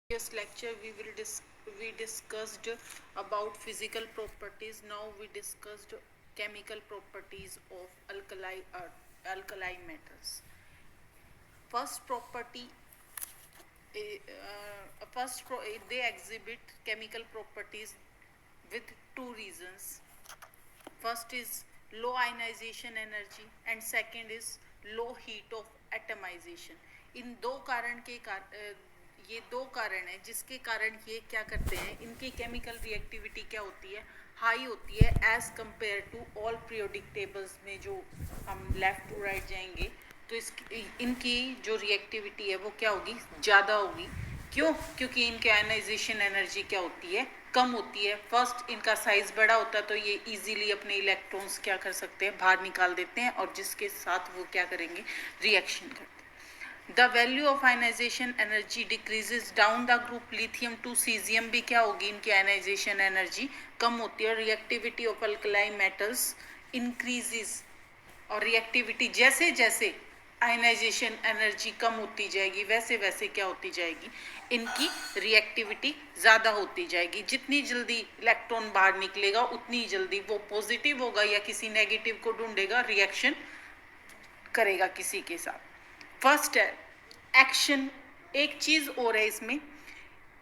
Previous lecture we discussed about physical properties. Now we discussed chemical properties of alkali metals. First property, they exhibit chemical properties with two reasons. First is low ionization energy and second is low heat of atomization. इन दो कारण के ये दो कारण है जिसके कारण ये क्या करते हैं, इनकी केमिकल रिएक्टिविटी क्या होती है, हाई होती है as compare to all periodic tables में। जो हम लेफ्ट टू राइट जाएंगे तो इनकी जो रिएक्टिविटी है वो क्या होगी, ज़्यादा होगी। क्यों? क्योंकि इनके आयनाइजेशन एनर्जी क्या होती है, कम होती है। फर्स्ट इनका साइज बड़ा होता है तो ये इजीली अपने इलेक्ट्रॉन्स क्या कर सकते हैं, बाहर निकाल देते हैं और जिसके साथ वो क्या करेंगे, रिएक्शन करते हैं। The value of ionization energy decreases down the group lithium to caesium भी क्या होगी, इनकी आयनाइजेशन एनर्जी कम होती है। Reactivity of alkali metals increases, और रिएक्टिविटी जैसे जैसे आयनाइजेशन एनर्जी कम होती जाएगी वैसे वैसे क्या होती जाएगी, इनकी रिएक्टिविटी ज़्यादा होती जाएगी। जितनी जल्दी इलेक्ट्रॉन बाहर निकलेगा उतनी जल्दी वो पॉजिटिव होगा या किसी नेगेटिव को ढूंढेगा, रिएक्शन करेगा किसी के साथ। फर्स्ट है एक्शन। एक चीज़ और है इसमें,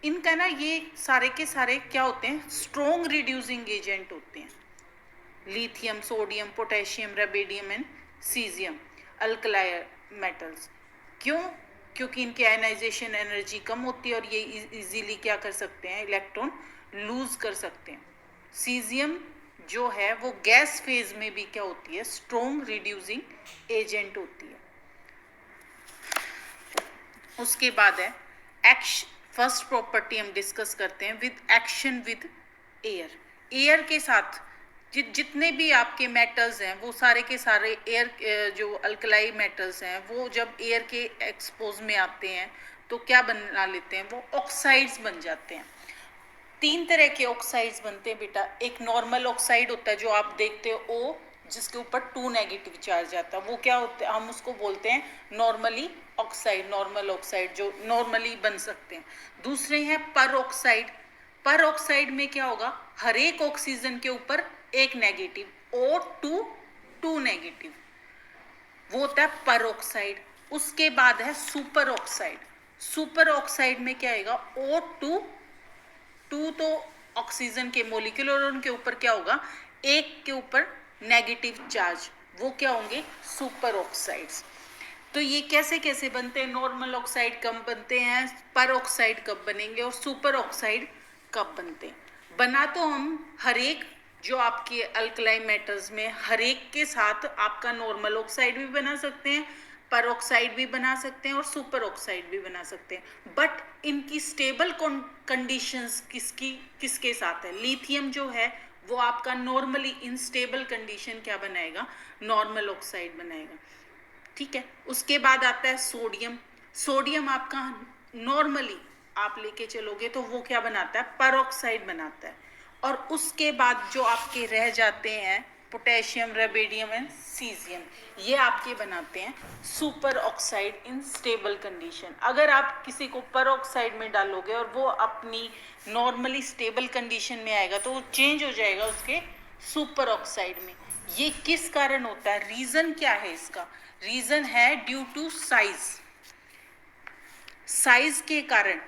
इनका ना ये सारे के सारे क्या होते हैं, स्ट्रॉन्ग रिड्यूसिंग एजेंट होते हैं। Lithium, sodium, potassium, rubidium and caesium alkali metals. क्यों? क्योंकि इनकी आयनाइजेशन एनर्जी कम होती है और ये इजीली क्या कर सकते हैं, इलेक्ट्रॉन लूज कर सकते हैं। सीजियम जो है वो गैस फेज में भी क्या होती है, स्ट्रॉन्ग रिड्यूसिंग एजेंट होती है। उसके बाद है एक्शन। फर्स्ट प्रॉपर्टी हम डिस्कस करते हैं with action with air. Air के साथ जितने भी आपके मेटल्स हैं वो सारे के सारे एयर, जो अल्कलाई मेटल्स हैं वो जब एयर के एक्सपोज में आते हैं तो क्या बना लेते हैं, वो ऑक्साइड्स बन जाते हैं। तीन तरह के ऑक्साइड्स बनते हैं बेटा। एक नॉर्मल ऑक्साइड होता है जो आप देखते हो ओ, जिसके ऊपर 2 नेगेटिव चार्ज आता है, वो क्या होता है, हम उसको बोलते हैं नॉर्मली ऑक्साइड, नॉर्मल ऑक्साइड जो नॉर्मली बन सकते हैं। दूसरे हैं पर ऑक्साइड। पर ऑक्साइड में क्या होगा, हर एक ऑक्सीजन के ऊपर एक नेगेटिव और टू नेगेटिव, वो होता है पर ऑक्साइड। उसके बाद है सुपर ऑक्साइड। सुपर ऑक्साइड में क्या आएगा, टू तो ऑक्सीजन के मोलिक्यूल और उनके ऊपर क्या होगा, एक के ऊपर नेगेटिव चार्ज, वो क्या होंगे, सुपर ऑक्साइड्स। तो ये कैसे कैसे बनते हैं, नॉर्मल ऑक्साइड कब बनते हैं, पर ऑक्साइड कब बनेंगे और सुपर ऑक्साइड कब बनते हैं। बना तो हम हर एक जो आपके अल्कलाई मेटल्स में हर एक के साथ आपका नॉर्मल ऑक्साइड भी बना सकते हैं, पर ऑक्साइड भी बना सकते हैं और सुपर ऑक्साइड भी बना सकते हैं। बट इनकी स्टेबल कंडीशंस किसके साथ है, लिथियम जो है वो आपका नॉर्मली इनस्टेबल कंडीशन क्या बनाएगा, नॉर्मल ऑक्साइड बनाएगा। ठीक है। उसके बाद आता है सोडियम। सोडियम आपका नॉर्मली आप लेके चलोगे तो वो क्या बनाता है, परऑक्साइड बनाता है। और उसके बाद जो आपके रह जाते हैं पोटेशियम, रेबेडियम एंड सीजियम, ये आपके बनाते हैं super oxide in stable condition. अगर आप किसी को परऑक्साइड में डालोगे और वो अपनी नॉर्मली स्टेबल कंडीशन में आएगा तो वो चेंज हो जाएगा उसके सुपर ऑक्साइड में। ये किस कारण होता है, रीजन क्या है इसका, रीजन है ड्यू टू साइज। साइज के कारण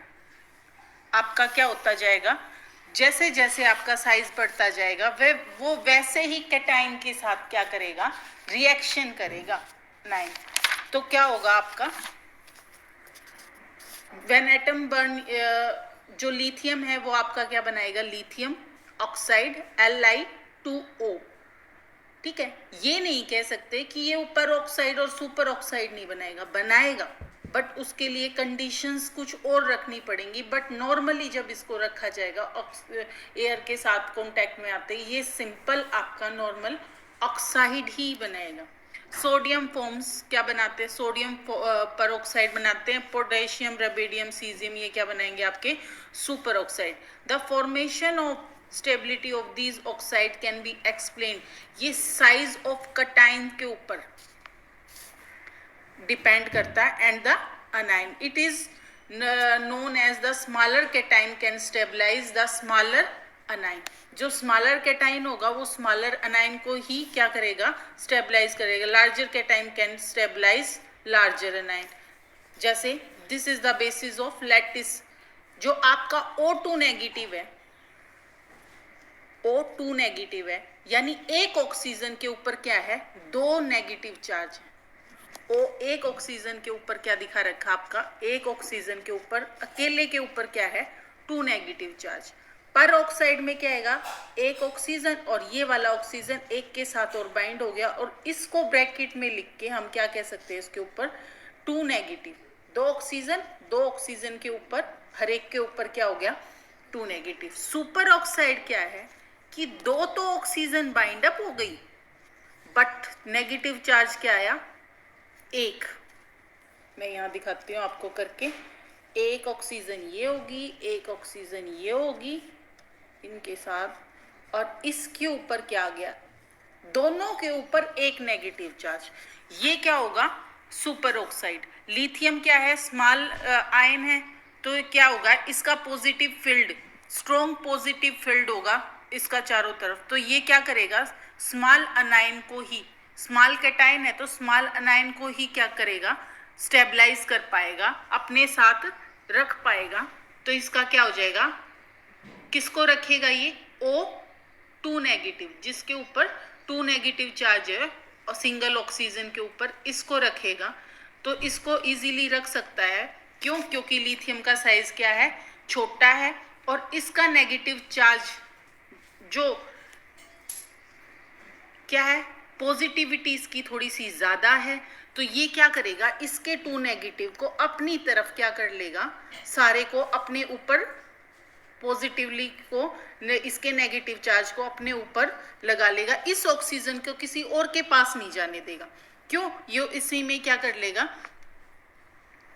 आपका क्या होता जाएगा, जैसे जैसे आपका साइज बढ़ता जाएगा वो वैसे ही कैटाइन के साथ क्या करेगा, रिएक्शन करेगा। 9 तो क्या होगा आपका, व्हेन एटम बर्न, जो लिथियम है वो आपका क्या बनाएगा, लिथियम ऑक्साइड Li2O। ठीक है। ये नहीं कह सकते कि ये ऊपर ऑक्साइड और सुपर ऑक्साइड नहीं बनाएगा, बनाएगा, बट उसके लिए कंडीशंस कुछ और रखनी पड़ेंगी। बट नॉर्मली जब इसको रखा जाएगा एयर के साथ कांटेक्ट में आते ही ये सिंपल आपका नॉर्मल ऑक्साइड ही बनाएगा। सोडियम फॉर्म्स क्या बनाते हैं, सोडियम परऑक्साइड बनाते हैं। पोटेशियम, रेबेडियम, सीजियम ये क्या बनाएंगे, आपके super oxide. The formation of stability of these oxide can be explain, ये साइज ऑफ कटाइन के ऊपर डिपेंड करता है and the anion. It is known as the smaller cation can stabilize the smaller anion. जो स्मॉलर कैटाइन होगा वो smaller anion को ही क्या करेगा, स्टेबलाइज करेगा. Larger cation can stabilise larger anion. जैसे this is the basis of lattice. जो आपका O2 नेगेटिव है, O2 नेगेटिव है, यानी एक ऑक्सीजन के ऊपर क्या है, दो नेगेटिव चार्ज है. एक ऑक्सीजन के ऊपर क्या दिखा रखा आपका, एक ऑक्सीजन के ऊपर अकेले के ऊपर क्या है, 2 नेगेटिव चार्ज. पर ऑक्साइड में क्या आएगा, एक ऑक्सीजन और ये वाला ऑक्सीजन एक के साथ और बाइंड हो गया, और इसको ब्रैकेट में लिख के हम क्या कह सकते हैं, इसके ऊपर 2 नेगेटिव. दो ऑक्सीजन के ऊपर, हर एक के ऊपर क्या हो गया, 2 नेगेटिव. सुपर ऑक्साइड क्या है कि दो तो ऑक्सीजन बाइंड अप हो गई, बट नेगेटिव चार्ज क्या आया, एक. मैं यहाँ दिखाती हूँ आपको करके. एक ऑक्सीजन ये होगी, एक ऑक्सीजन ये होगी इनके साथ, और इसके ऊपर क्या आ गया, दोनों के ऊपर एक नेगेटिव चार्ज. ये क्या होगा, सुपर ऑक्साइड. लिथियम क्या है, स्मॉल आयन है, तो क्या होगा, इसका positive field, strong positive field होगा इसका चारों तरफ. तो ये क्या करेगा, स्मॉल अनायन को ही, स्मॉल कैटायन है तो स्मॉल अनायन को ही क्या करेगा, स्टेबलाइज कर पाएगा, अपने साथ रख पाएगा. तो इसका क्या हो जाएगा, किसको रखेगा, ये O2 नेगेटिव, जिसके ऊपर 2 नेगेटिव चार्ज है और सिंगल ऑक्सीजन के ऊपर, इसको रखेगा. तो इसको इजीली रख सकता है. क्यों, क्योंकि लिथियम का साइज क्या है, छोटा है, और इसका नेगेटिव चार्ज जो क्या है, पॉजिटिविटी इसकी थोड़ी सी ज्यादा है. तो ये क्या करेगा, इसके 2 नेगेटिव को अपनी तरफ क्या कर लेगा, सारे को अपने ऊपर, पॉजिटिवली को, इसके नेगेटिव चार्ज को अपने ऊपर लगा लेगा. इस ऑक्सीजन को किसी और के पास नहीं जाने देगा. क्यों, ये इसी में क्या कर लेगा,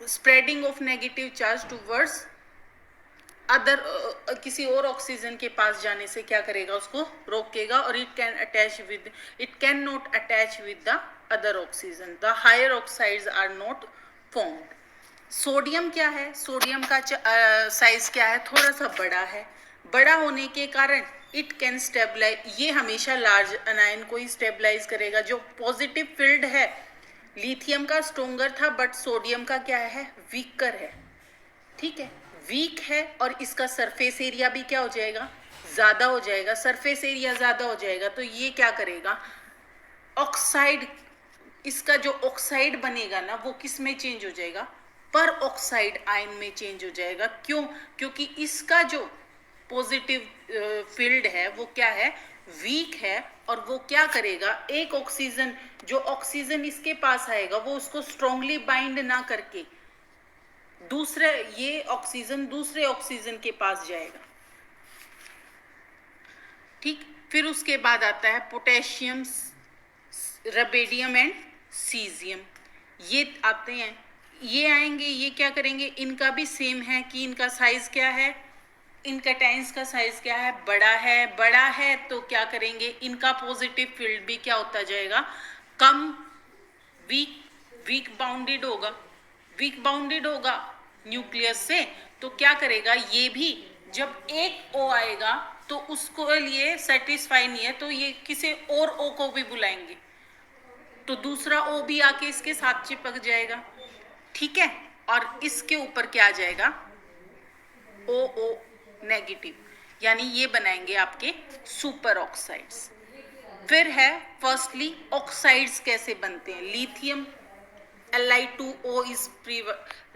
spreading of negative charge towards other, किसी और ऑक्सीजन के पास जाने से क्या करेगा, उसको रोकेगा. और it can not attach with the other oxygen. The higher oxides are not formed. Sodium क्या है, सोडियम का साइज क्या है, थोड़ा सा बड़ा है. बड़ा होने के कारण इट कैन स्टेबलाइज, ये हमेशा लार्ज अनायन को ही स्टेबलाइज करेगा. जो पॉजिटिव फील्ड है लिथियम का स्ट्रोंगर था, बट सोडियम का क्या है, वीकर है. ठीक है, वीक है, और इसका सरफेस एरिया भी क्या हो जाएगा, ज्यादा हो जाएगा. सरफेस एरिया ज्यादा हो जाएगा तो ये क्या करेगा, ऑक्साइड, इसका जो ऑक्साइड बनेगा ना, वो किस में चेंज हो जाएगा, पर ऑक्साइड आयन में चेंज हो जाएगा. क्यों, क्योंकि इसका जो पॉजिटिव फील्ड है वो क्या है, वीक है, और वो क्या करेगा, एक ऑक्सीजन, जो ऑक्सीजन इसके पास आएगा वो उसको स्ट्रांगली बाइंड ना करके दूसरे, ये ऑक्सीजन दूसरे ऑक्सीजन के पास जाएगा. ठीक, फिर उसके बाद आता है पोटेशियम, रबेडियम एंड सीजियम. ये आते हैं, ये आएंगे, ये क्या करेंगे, इनका भी सेम है कि इनका साइज क्या है, इन कैटाइंस का साइज क्या है, बड़ा है तो क्या करेंगे, इनका पॉजिटिव फील्ड भी क्या होता जाएगा, कम, वीक बाउंडेड होगा न्यूक्लियस से. तो क्या करेगा, ये भी जब एक O आएगा तो उसको लिए सेटिस्फाई नहीं है, तो ये किसी और O को भी बुलाएंगे, तो दूसरा O भी आके इसके साथ चिपक जाएगा. ठीक है, और इसके ऊपर क्या आ जाएगा, OO नेगेटिव, यानी ये बनाएंगे आपके सुपर ऑक्साइड्स. फिर है फर्स्टली ऑक्साइड्स कैसे बनते हैं. Lithium Li2O is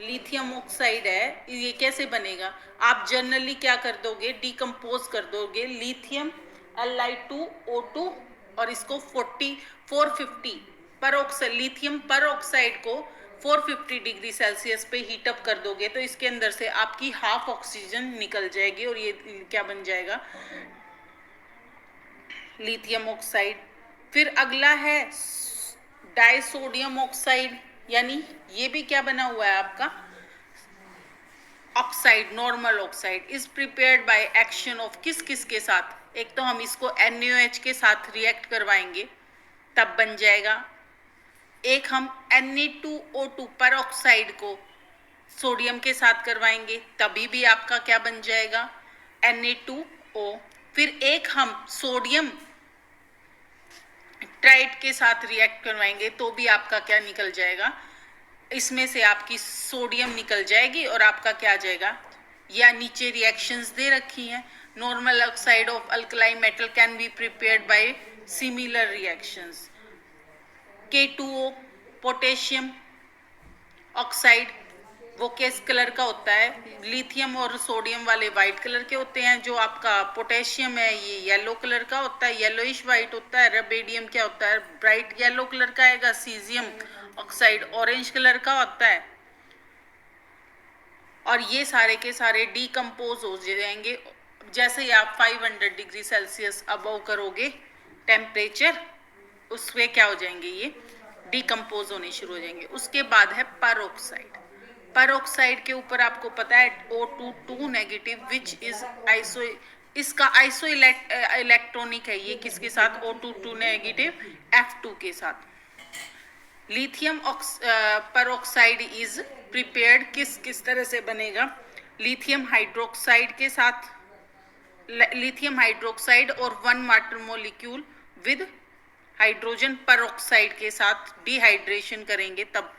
lithium oxide है, ये कैसे बनेगा, आप जनरली क्या कर दोगे, डिकम्पोज कर दोगे लिथियम Li2O2 और इसको 450 पर ऑक्साइड, लिथियम पर ऑक्साइड को 450 डिग्री सेल्सियस पे हीटअप कर दोगे, तो इसके अंदर से आपकी हाफ ऑक्सीजन निकल जाएगी, और ये क्या बन जाएगा, लिथियम ऑक्साइड. फिर अगला है डाइसोडियम ऑक्साइड, यानी ये भी क्या बना हुआ है आपका, oxide, normal oxide. Is prepared by action of किस किस के साथ, एक तो हम इसको NaOH के साथ रिएक्ट करवाएंगे तब बन जाएगा. एक हम Na2O2 पर ऑक्साइड को सोडियम के साथ करवाएंगे तभी भी आपका क्या बन जाएगा, Na2O। फिर एक हम सोडियम ट्राइट के साथ रिएक्ट करवाएंगे तो भी आपका क्या निकल जाएगा, इसमें से आपकी सोडियम निकल जाएगी और आपका क्या आ जाएगा, या नीचे रिएक्शंस दे रखी हैं। Normal oxide of alkali metal can be prepared bye similar reactions. K2O potassium oxide वो किस कलर का होता है, लिथियम और सोडियम वाले वाइट कलर के होते हैं, जो आपका पोटेशियम है ये येलो कलर का होता है, येलोइश वाइट होता है। रबेडियम क्या होता है, ब्राइट येलो कलर का आएगा। सीजियम ऑक्साइड ऑरेंज कलर का होता है। और ये सारे के सारे डीकम्पोज हो जाएंगे जैसे ही आप 500 डिग्री सेल्सियस अबव करोगे टेम्परेचर, उसमें क्या हो जाएंगे, ये डीकम्पोज होने शुरू हो जाएंगे। उसके बाद है परऑक्साइड। परऑक्साइड के ऊपर आपको पता है O2 negative which is iso, इसका आइसो इलेक्ट्रॉनिक है ये किसके साथ, O2 नेगेटिव F2 के साथ। लिथियम परऑक्साइड इज प्रिपेयर्ड किस तरह से बनेगा, लिथियम हाइड्रोक्साइड के साथ, लिथियम हाइड्रोक्साइड और 1 water molecule with hydrogen peroxide के साथ डिहाइड्रेशन करेंगे तब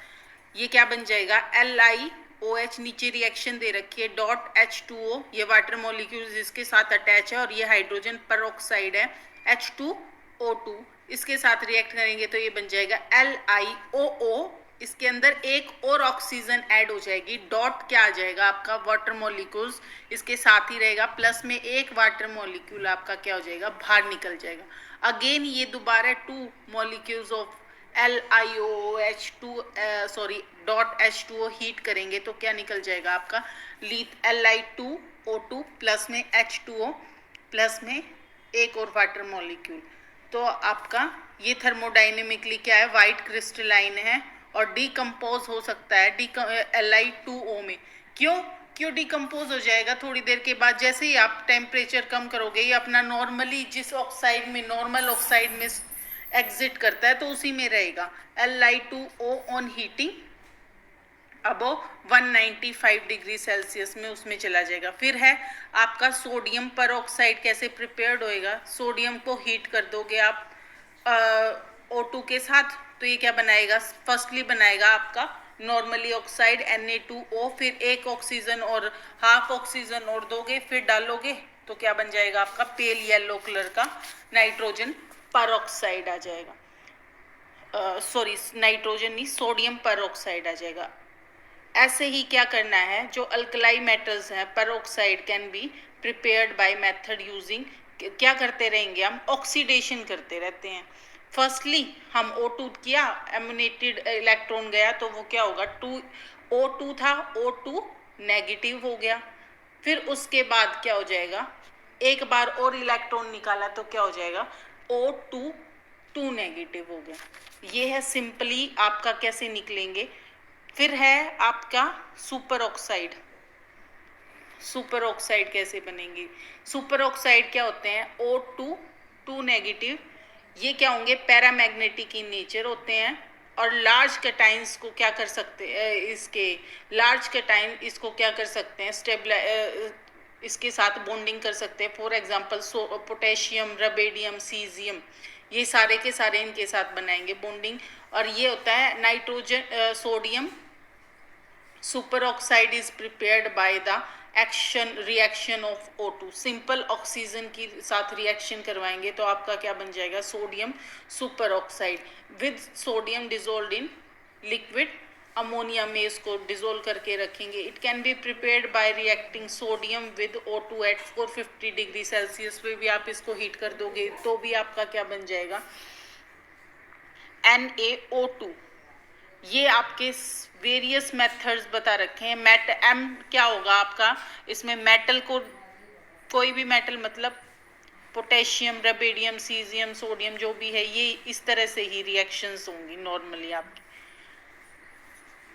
ये क्या बन जाएगा, LiOH। नीचे रिएक्शन दे रखी है डॉट H2O, ये वाटर मोलिक्यूल इसके साथ अटैच है और ये हाइड्रोजन परऑक्साइड है H2O2, इसके साथ रिएक्ट करेंगे तो ये बन जाएगा LiOO। इसके अंदर एक और ऑक्सीजन ऐड हो जाएगी, डॉट क्या आ जाएगा आपका, वाटर मॉलिक्यूल्स इसके साथ ही रहेगा, प्लस में एक वाटर मॉलिक्यूल आपका क्या हो जाएगा, बाहर निकल जाएगा। अगेन ये दोबारा 2 molecules of dot H2O heat करेंगे तो क्या निकल जाएगा आपका, Li2O2 प्लस में H2O प्लस में एक और वाटर मॉलिक्यूल। तो आपका ये थर्मोडाइनेमिकली क्या है, वाइट क्रिस्टलाइन है और डीकम्पोज हो सकता है Li2O में। क्यों डीकम्पोज हो जाएगा, थोड़ी देर के बाद जैसे ही आप टेम्परेचर कम करोगे ये अपना नॉर्मली जिस ऑक्साइड में नॉर्मल ऑक्साइड में एग्जिट करता है तो उसी में रहेगा। Li2O on heating above 195 degree Celsius में उसमें चला जाएगा। फिर है आपका सोडियम परऑक्साइड कैसे प्रिपेयर्ड होएगा, सोडियम को हीट कर दोगे आप O2 के साथ तो ये क्या बनाएगा, फर्स्टली बनाएगा आपका नॉर्मली ऑक्साइड Na2O, फिर एक ऑक्सीजन और हाफ ऑक्सीजन और दोगे, फिर डालोगे तो क्या बन जाएगा आपका पेल येलो कलर का नाइट्रोजन परऑक्साइड आ जाएगा। सॉरी नाइट्रोजन नहीं, सोडियम परऑक्साइड आ जाएगा। ऐसे ही क्या करना है, जो अल्कलाई मेटल्स हैं peroxide can be prepared by method using, क्या करते रहेंगे हम, ऑक्सीडेशन करते रहते हैं। फर्स्टली हम O2 किया, एमिनेटेड इलेक्ट्रॉन गया तो वो क्या होगा, O2 था, O2 नेगेटिव हो गया। फिर उसके बाद क्या हो जाएगा, एक बार और इलेक्ट्रॉन निकाला तो क्या हो जाएगा, O2 नेगेटिव हो गया। ये है सिंपली आपका कैसे निकलेंगे। फिर है आपका सुपर ऑक्साइड। सुपर ऑक्साइड कैसे बनेंगे, सुपर ऑक्साइड क्या होते हैं, O2 नेगेटिव, ये क्या होंगे, पैरामैग्नेटिक इन नेचर होते हैं और लार्ज कैटाइंस को क्या कर सकते हैं, इसके लार्ज कैटाइन इसको क्या कर सकते हैं, इसके साथ बॉन्डिंग कर सकते हैं। फॉर एग्जांपल पोटेशियम, रबेडियम, सीजियम, ये सारे के सारे इनके साथ बनाएंगे बॉन्डिंग। और ये होता है nitrogen sodium super oxide is prepared by the reaction of O2, simple oxygen के साथ रिएक्शन करवाएंगे तो आपका क्या बन जाएगा, sodium super oxide with sodium dissolve in liquid ammonia में इसको डिजोल्व करके रखेंगे। It can be prepared by reacting sodium with O2 at 450 degree Celsius पे भी आप इसको हीट कर दोगे तो भी आपका क्या बन जाएगा, NaO2। ये आपके वेरियस मेथड्स बता रखे हैं। M क्या होगा आपका, इसमें मेटल को कोई भी मेटल मतलब पोटेशियम, रबेडियम, सीजियम, सोडियम जो भी है ये इस तरह से ही रिएक्शंस होंगी नॉर्मली आपकी।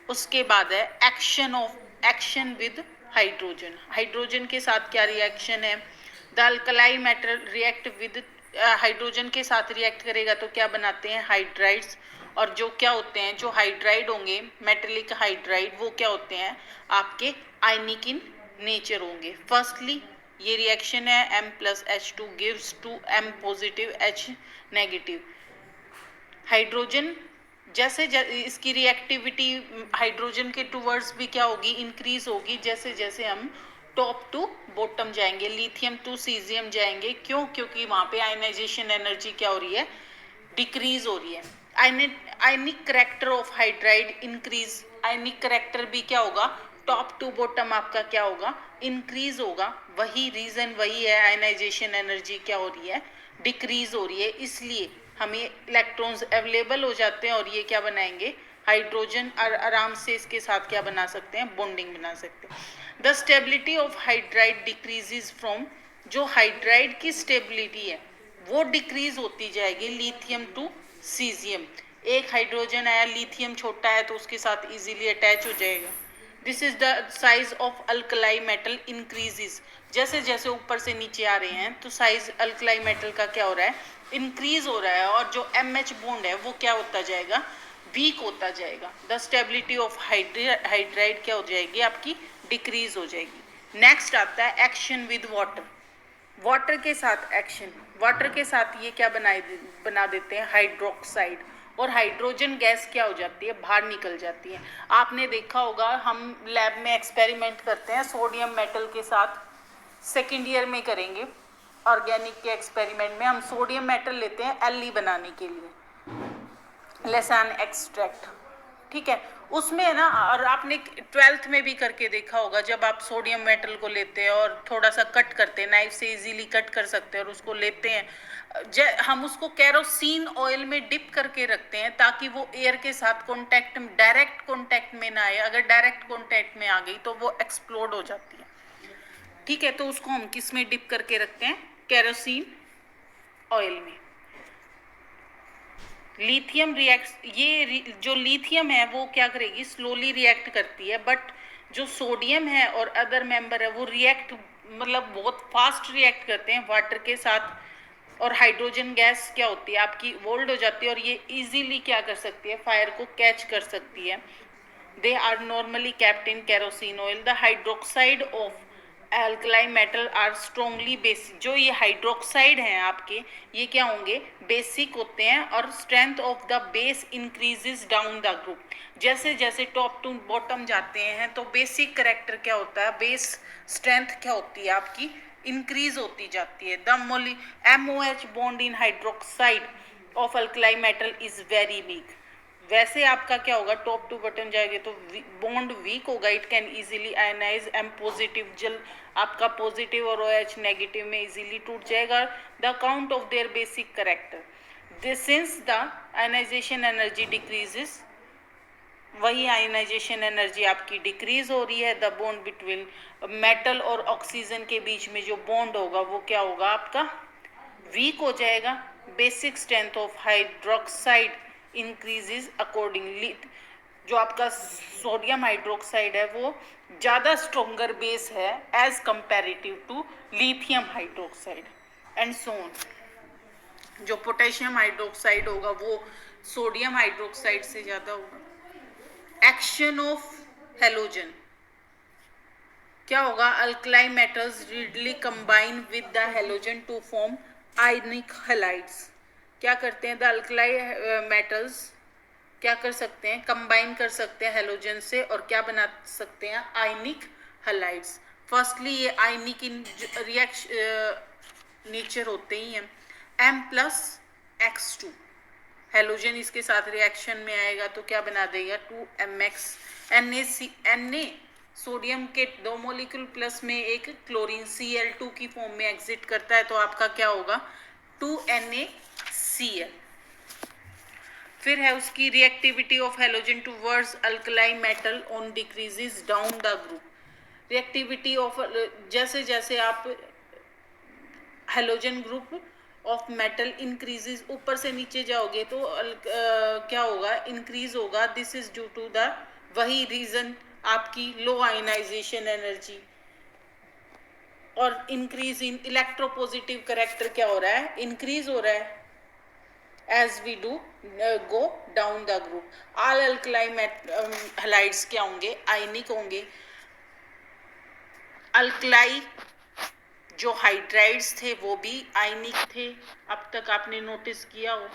उसके बाद है एक्शन विद हाइड्रोजन। हाइड्रोजन के साथ क्या रिएक्शन है, the alkali metal react with hydrogen के साथ रिएक्ट करेगा तो क्या बनाते हैं, हाइड्राइड्स और जो क्या होते हैं, जो हाइड्राइड होंगे, मेटेलिक हाइड्राइड, वो क्या होते हैं आपके आयनिक इन नेचर होंगे। फर्स्टली ये रिएक्शन है M+H2 gives to M positive H negative. Hydrogen जैसे इसकी रिएक्टिविटी हाइड्रोजन के टूवर्ड्स भी क्या होगी, इंक्रीज होगी, जैसे जैसे हम टॉप टू बॉटम जाएंगे, लिथियम टू सीजियम जाएंगे। क्यों? क्योंकि वहाँ पे आयनाइजेशन एनर्जी क्या हो रही है, डिक्रीज हो रही है। आयनिक character of hydride increase, ionic character भी क्या होगा, टॉप टू बॉटम आपका क्या होगा, इंक्रीज होगा। वही रीजन वही है, आयनाइजेशन एनर्जी क्या हो रही है, डिक्रीज हो रही है। इसलिए हमें इलेक्ट्रॉन्स अवेलेबल हो जाते हैं और ये क्या बनाएंगे, हाइड्रोजन आराम से इसके साथ क्या बना सकते हैं, बॉन्डिंग बना सकते हैं। The stability of hydride decreases from, जो हाइड्राइड की स्टेबिलिटी है वो डिक्रीज होती जाएगी लिथियम टू सीजियम। एक हाइड्रोजन आया, लिथियम छोटा है तो उसके साथ इजीली अटैच हो जाएगा। This is the size of alkali metal increases, जैसे जैसे ऊपर से नीचे आ रहे हैं तो साइज अल्कलाई मेटल का क्या हो रहा है, इंक्रीज हो रहा है, और जो MH बॉन्ड है वो क्या होता जाएगा, वीक होता जाएगा। द स्टेबिलिटी ऑफ हाइड्राइड क्या हो जाएगी आपकी, डिक्रीज हो जाएगी। नेक्स्ट आता है एक्शन विद वाटर, वाटर के साथ एक्शन, वाटर के साथ ये क्या बना देते हैं, हाइड्रोक्साइड, और हाइड्रोजन गैस क्या हो जाती है, बाहर निकल जाती है। आपने देखा होगा हम लैब में एक्सपेरिमेंट करते हैं सोडियम मेटल के साथ, सेकेंड ईयर में करेंगे ऑर्गेनिक के एक्सपेरिमेंट में, हम सोडियम मेटल लेते हैं Li बनाने के लिए, लेसान एक्सट्रैक्ट, ठीक है। उसमें है ना, और आपने 12th में भी करके देखा होगा, जब आप सोडियम मेटल को लेते हैं और थोड़ा सा कट करते हैं, नाइफ से इजीली कट कर सकते हैं, और उसको लेते हैं, हम उसको कैरोसिन ऑयल में डिप करके रखते हैं ताकि वो एयर के साथ कॉन्टैक्ट, डायरेक्ट कॉन्टैक्ट में ना आए। अगर डायरेक्ट कॉन्टैक्ट में आ गई तो वो एक्सप्लोड हो जाती है, ठीक है। तो उसको हम किस में डिप करके रखते हैं, कैरोसिन ऑयल में। लिथियम रिएक्ट, ये जो लिथियम है वो क्या करेगी, स्लोली रिएक्ट करती है, बट जो सोडियम है और अदर मेंबर है वो रिएक्ट, मतलब बहुत फास्ट रिएक्ट करते हैं वाटर के साथ, और हाइड्रोजन गैस क्या होती है आपकी, वोल्ड हो जाती है, और ये इजीली क्या कर सकती है, फायर को कैच कर सकती है। They are normally kept in kerosene oil. The hydroxide of alkali metal are strongly basic, जो ये हाइड्रोक्साइड हैं आपके, ये क्या होंगे, बेसिक होते हैं, और strength of the base increases down the group. जैसे जैसे टॉप टू बॉटम जाते हैं तो बेसिक करेक्टर क्या होता है, बेस स्ट्रेंथ क्या होती है आपकी, इंक्रीज होती जाती है। The MOH bond in hydroxide of alkali metal is very weak. वैसे आपका क्या होगा, टॉप टू बटन जाएंगे तो बॉन्ड वीक होगा, it can easily ionize M positive, जल आपका पॉजिटिव और OH नेगेटिव में इजीली टूट जाएगा। The count of their basic character, this since the ionization energy decreases, वही आयनाइजेशन एनर्जी आपकी डिक्रीज हो रही है। द बॉन्ड बिटवीन मेटल और ऑक्सीजन के बीच में जो बॉन्ड होगा वो क्या होगा आपका, वीक हो जाएगा। Basic strength of hydroxide increases accordingly, जो आपका सोडियम हाइड्रोक्साइड है वो ज़्यादा स्ट्रोंगर बेस है as comparative to lithium hydroxide and so on. जो पोटेशियम हाइड्रोक्साइड होगा वो सोडियम हाइड्रोक्साइड से ज़्यादा होगा। एक्शन ऑफ हेलोजन क्या होगा, alkali metals readily combine with the halogen to form ionic halides. क्या करते हैं, द अल्कलाई मेटल्स क्या कर सकते हैं, कंबाइन कर सकते हैं हेलोजन से, और क्या बना सकते हैं, आयनिक हैलाइड्स। फर्स्टली ये आयनिक इन रिएक्शन नेचर होते ही हैं। M+X2 हेलोजन इसके साथ रिएक्शन में आएगा तो क्या बना देगा, 2MX। Na सोडियम के 2 मॉलिक्यूल प्लस में एक क्लोरीन Cl2 की फॉर्म में एग्जिट करता है तो आपका क्या होगा, 2NaCl। फिर है उसकी reactivity of halogen towards alkali metal on decreases down the group. Reactivity of, जैसे जैसे आप halogen group of metal increases, ऊपर से नीचे जाओगे तो क्या होगा, इंक्रीज होगा। This is due to the, वही रीजन आपकी लो आयनाइजेशन एनर्जी और इंक्रीज इन इलेक्ट्रोपॉजिटिव करेक्टर क्या हो रहा है, इंक्रीज हो रहा है as we do go down the group. All alkali halides क्या होंगे, आयनिक होंगे. अल्कलाई जो हाइड्राइड्स थे वो भी आयनिक थे, अब तक आपने नोटिस किया हो.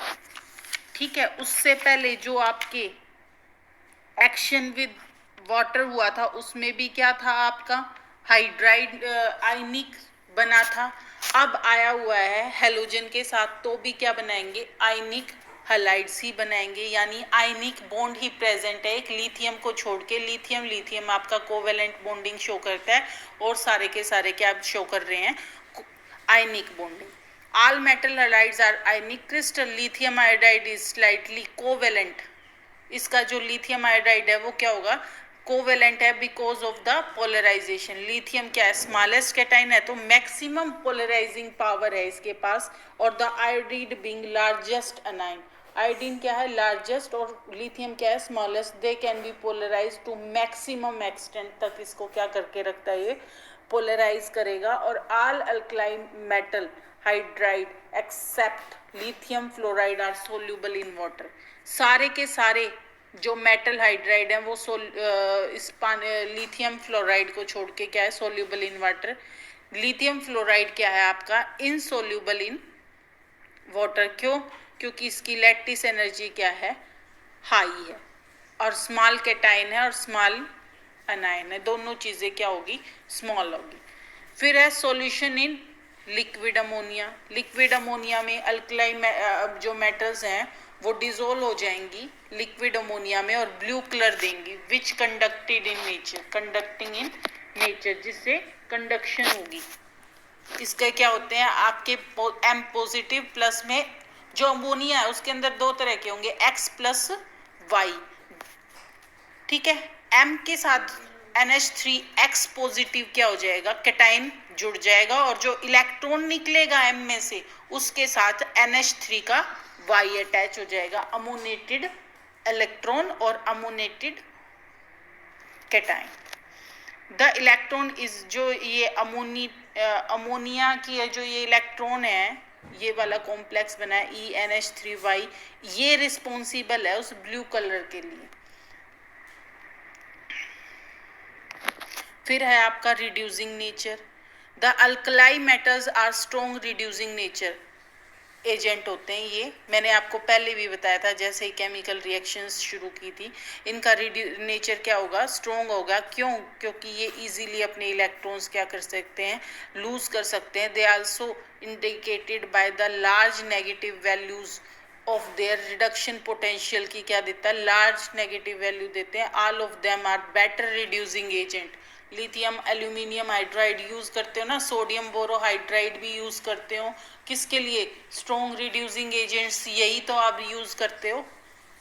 ठीक है, उससे पहले जो आपके एक्शन विद वाटर हुआ था उसमें भी क्या था, आपका हाइड्राइड आयनिक बना था. अब आया हुआ है हेलोजन के साथ, तो भी क्या बनाएंगे, आयनिक हलाइड्स ही बनाएंगे, यानी आयनिक बॉन्ड ही प्रेजेंट है. एक लिथियम को छोड़ के, लिथियम आपका कोवेलेंट बॉन्डिंग शो करता है, और सारे के सारे क्या शो कर रहे हैं, ionic bonding. All metal halides are ionic crystal. Lithium iodide is slightly covalent. इसका जो लिथियम आयोडाइड है वो क्या होगा, कोवेलेंट है, because of the polarization. Lithium क्या है, स्मॉलेस्ट कैटाइन है, तो मैक्सिमम पोलराइजिंग पावर है इसके पास. और the iodine being largest anion. Iodine क्या है, लार्जेस्ट, और लिथियम क्या है, smallest. They can be polarize to maximum extent तक इसको क्या करके रखता है, ये पोलराइज करेगा. और all alkaline metal hydride except lithium fluoride are soluble in water. सारे के सारे जो मेटल हाइड्राइड हैं वो लिथियम फ्लोराइड को छोड़ के क्या है, soluble in water. Lithium fluoride क्या है आपका, इनसोल्यूबल इन वाटर. क्यों, क्योंकि इसकी लैटिस एनर्जी क्या है, हाई है, और स्मॉल कैटाइन है और स्मॉल अनायन है. दोनों चीज़ें क्या होगी, स्मॉल होगी. फिर है solution in liquid ammonia. Liquid ammonia में अल्कलाइन जो मेटल्स हैं वो डिजोल्व हो जाएंगी लिक्विड अमोनिया में और ब्लू कलर देंगी, which conducted in nature, conducting in nature, जिससे कंडक्शन होगी. इसके क्या होते हैं आपके एम पॉजिटिव प्लस में जो अमोनिया है उसके अंदर दो तरह के होंगे, एक्स प्लस वाई. ठीक है, एम के साथ NH3 पॉजिटिव क्या हो जाएगा, कैटाइन जुड़ जाएगा, और जो इलेक्ट्रॉन निकलेगा एम में से उसके साथ NH3 का वाई अटैच हो जाएगा, अमोनेटेड इलेक्ट्रॉन और अमोनेटेड कैटाइन. द इलेक्ट्रॉन इज, जो ये अमोनिया की जो ये इलेक्ट्रॉन है, ये वाला कॉम्प्लेक्स बना है ENH3Y, ये रिस्पॉन्सिबल है उस ब्लू कलर के लिए. फिर है आपका reducing nature. The alkali metals are strong reducing nature agent होते हैं. ये मैंने आपको पहले भी बताया था, जैसे ही केमिकल रिएक्शंस शुरू की थी, इनका नेचर क्या होगा, स्ट्रॉन्ग होगा. क्यों, क्योंकि ये इजीली अपने इलेक्ट्रॉन्स क्या कर सकते हैं, लूज कर सकते हैं. They also indicated by the large negative values of their reduction potential की क्या देता है, लार्ज नेगेटिव वैल्यू देते हैं. All of them are better reducing agent. Lithium aluminium hydride use करते हो ना, सोडियम बोरोहाइड्राइड भी यूज़ करते हो, किसके लिए, स्ट्रॉन्ग रिड्यूसिंग एजेंट्स. यही तो आप यूज़ करते हो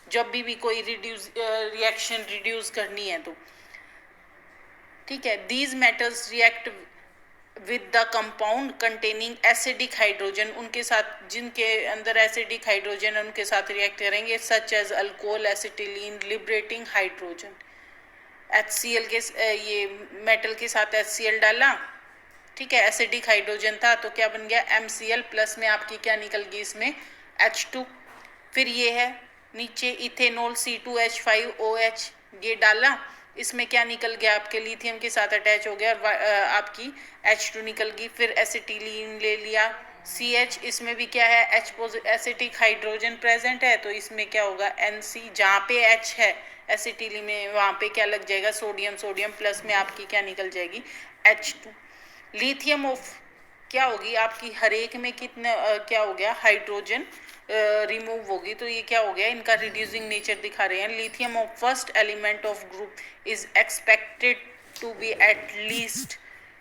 जब भी कोई रिएक्शन रिड्यूस करनी है तो. ठीक है, these metals react with the compound containing acidic hydrogen. उनके साथ जिनके अंदर एसिडिक हाइड्रोजन है उनके साथ रिएक्ट करेंगे, such as alcohol, acetylene, liberating hydrogen. HCl के ये मेटल के साथ HCl डाला, ठीक है, एसिडिक हाइड्रोजन था तो क्या बन गया, MCl प्लस में आपकी क्या निकल गई इसमें, H2. फिर ये है नीचे इथेनॉल C2H5OH, ये डाला, इसमें क्या निकल गया आपके, लिथियम के साथ अटैच हो गया और आपकी H2 निकल गई. फिर एसिटिलीन ले लिया CH, इसमें भी क्या है, एसिटिक हाइड्रोजन प्रेजेंट है तो इसमें क्या होगा NC, जहाँ पे H है एसिटिलीन में वहाँ पे क्या लग जाएगा, सोडियम, सोडियम प्लस में आपकी क्या निकल जाएगी, H2. लिथियम ऑफ क्या होगी आपकी, हर एक में कितने क्या हो गया, हाइड्रोजन रिमूव होगी, तो ये क्या हो गया, इनका रिड्यूसिंग नेचर दिखा रहे हैं. Lithium of first element of group is expected to be at least.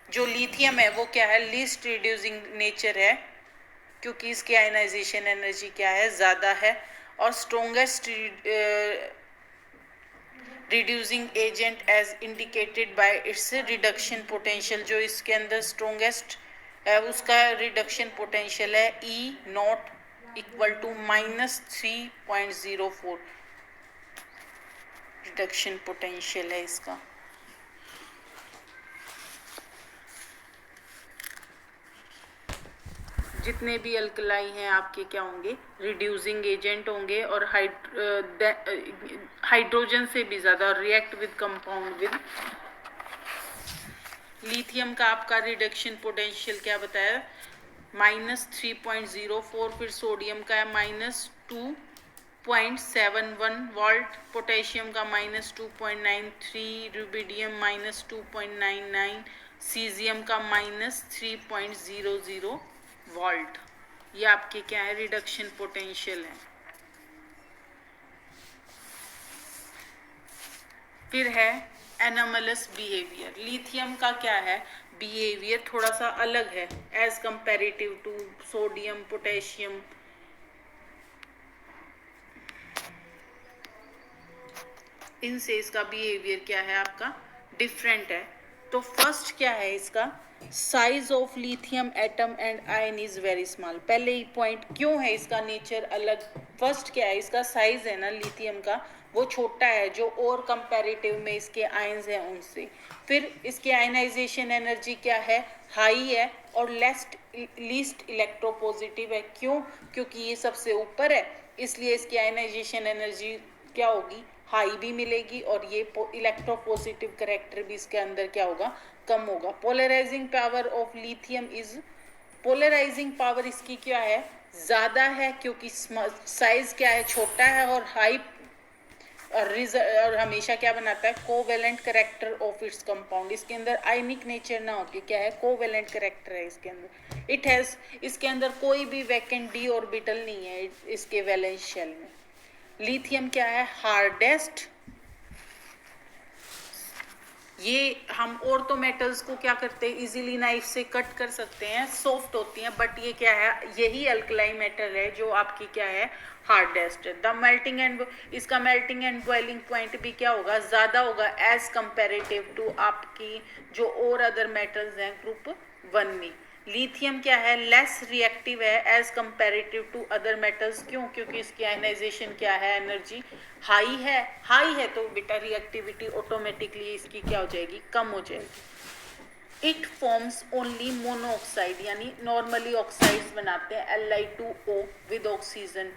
जो लिथियम है वो क्या है, लीस्ट रिड्यूसिंग नेचर है, क्योंकि इसकी आयनाइजेशन एनर्जी क्या है, ज़्यादा है. और strongest reducing agent as indicated by its reduction potential. जो इसके अंदर स्ट्रोंगेस्ट है उसका रिडक्शन पोटेंशियल है E0 equal to -3.04 reduction potential है इसका. जितने भी अल्कलाई हैं आपके क्या होंगे, रिड्यूसिंग एजेंट होंगे और हाइड्रोजन से भी ज़्यादा, react with compound with. Lithium का आपका रिडक्शन पोटेंशियल क्या बताया, -3.04, फिर सोडियम का है -2.71 वोल्ट, पोटेशियम का -2.93, रुबिडियम -2.99, सीजियम का -3.00 वोल्ट। ये आपके क्या है, रिडक्शन पोटेंशियल है। फिर है एनोमलस बिहेवियर। लिथियम का क्या है, बिहेवियर थोड़ा सा अलग है as comparative to sodium, potassium. इनसे इसका बिहेवियर क्या है आपका, डिफरेंट है। तो फर्स्ट क्या है इसका, size of lithium atom and ion is very small. पहले ही पॉइंट क्यों है इसका नेचर अलग, फर्स्ट क्या है इसका साइज है ना लिथियम का, वो छोटा है जो और कंपैरेटिव में इसके आयंस हैं उनसे। फिर इसकी आयनाइजेशन एनर्जी क्या है, हाई है और लीस्ट इलेक्ट्रोपॉजिटिव है। क्यों, क्योंकि ये सबसे ऊपर है, इसलिए इसकी आयनाइजेशन एनर्जी क्या होगी, हाई भी मिलेगी और ये इलेक्ट्रोपॉजिटिव करेक्टर भी इसके अंदर क्या होगा, कम होगा। Polarizing power of lithium is, polarizing power इसकी क्या है, ज़्यादा है, क्योंकि साइज क्या है, छोटा है और हाई और हमेशा क्या बनाता है, covalent character of its compound. इसके अंदर आयनिक नेचर ना होके क्या है, कोवेलेंट करेक्टर है इसके अंदर। इट हैज़, इसके अंदर कोई भी वैकेंट डी ऑर्बिटल नहीं है इसके वैलेंस शेल में। लिथियम क्या है, हार्डेस्ट। ये हम और तो मेटल्स को क्या करते हैं, इजीली नाइफ से कट कर सकते हैं, सॉफ्ट होती हैं, बट ये क्या है, यही अल्कलाई मेटल है जो आपकी क्या है, हार्डेस्ट है। द मेल्टिंग एंड, इसका मेल्टिंग एंड बॉइलिंग पॉइंट भी क्या होगा, ज़्यादा होगा एज कंपेरेटिव टू आपकी जो और अदर मेटल्स हैं ग्रुप 1 में। लिथियम क्या है, लेस रिएक्टिव है as comparative to other metals. क्यों, क्योंकि इसकी आयनाइजेशन क्या है, एनर्जी हाई है। हाई है तो बेटा रिएक्टिविटी ऑटोमेटिकली इसकी क्या हो जाएगी, कम हो जाएगी। इट फॉर्म्स ओनली मोनोऑक्साइड, यानी नॉर्मली ऑक्साइड्स बनाते हैं Li2O विद ऑक्सीजन,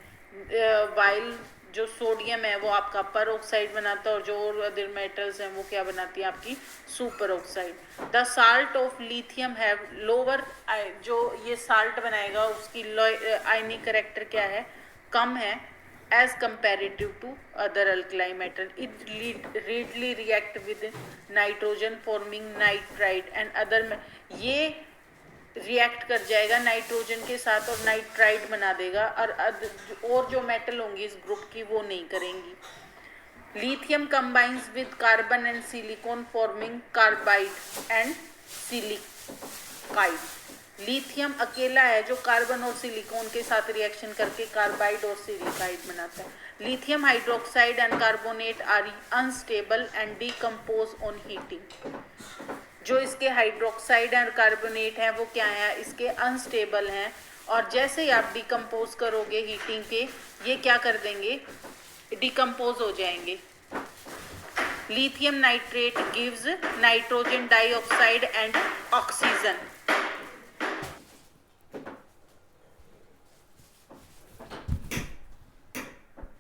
वाइल जो सोडियम है वो आपका पर ऑक्साइड बनाता है और जो अदर मेटल्स हैं वो क्या बनाती है, आपकी super oxide. The salt of lithium have lower, जो ये साल्ट बनाएगा उसकी आयनिक करेक्टर क्या है, कम है as comparative to other alkali metal. It readily react with nitrogen forming nitride and other, ये रिएक्ट कर जाएगा नाइट्रोजन के साथ और नाइट्राइड बना देगा, और जो मेटल होंगी इस ग्रुप की वो नहीं करेंगी। Lithium combines with carbon and silicon forming carbide and silicide. Lithium अकेला है जो कार्बन और सिलिकॉन के साथ रिएक्शन करके कार्बाइड और सिलिकाइड बनाता है। Lithium hydroxide and carbonate are unstable and decompose on heating. जो इसके हाइड्रोक्साइड और कार्बोनेट हैं वो क्या है, इसके अनस्टेबल हैं, और जैसे ही आप डिकम्पोज करोगे हीटिंग पे, ये क्या कर देंगे, डिकम्पोज हो जाएंगे। Lithium nitrate gives nitrogen dioxide and oxygen.